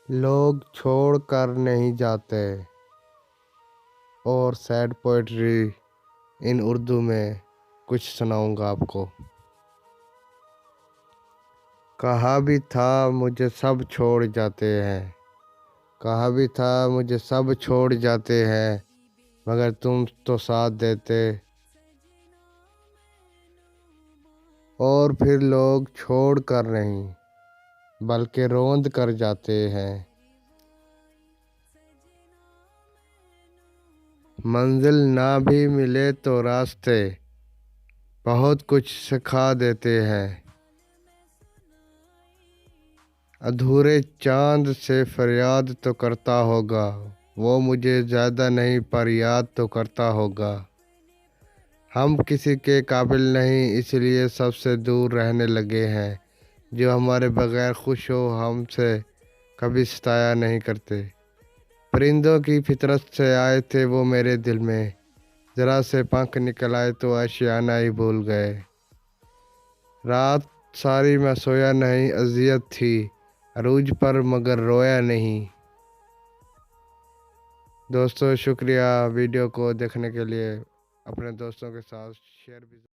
لوگ چھوڑ کر نہیں جاتے اور سیڈ پوئٹری ان اردو میں کچھ سناؤں گا آپ کو۔ کہا بھی تھا مجھے سب چھوڑ جاتے ہیں، کہا بھی تھا مجھے سب چھوڑ جاتے ہیں، مگر تم تو ساتھ دیتے۔ اور پھر لوگ چھوڑ کر نہیں بلکہ روند کر جاتے ہیں۔ منزل نہ بھی ملے تو راستے بہت کچھ سکھا دیتے ہیں۔ ادھورے چاند سے فریاد تو کرتا ہوگا، وہ مجھے زیادہ نہیں پر یاد تو کرتا ہوگا۔ ہم کسی کے قابل نہیں اس لیے سب سے دور رہنے لگے ہیں، جو ہمارے بغیر خوش ہو ہم سے کبھی ستایا نہیں کرتے۔ پرندوں کی فطرت سے آئے تھے وہ میرے دل میں، ذرا سے پنکھ نکل آئے تو آشیانہ ہی بھول گئے۔ رات ساری میں سویا نہیں، اذیت تھی عروج پر مگر رویا نہیں۔ دوستو شکریہ ویڈیو کو دیکھنے کے لیے، اپنے دوستوں کے ساتھ شیئر بھی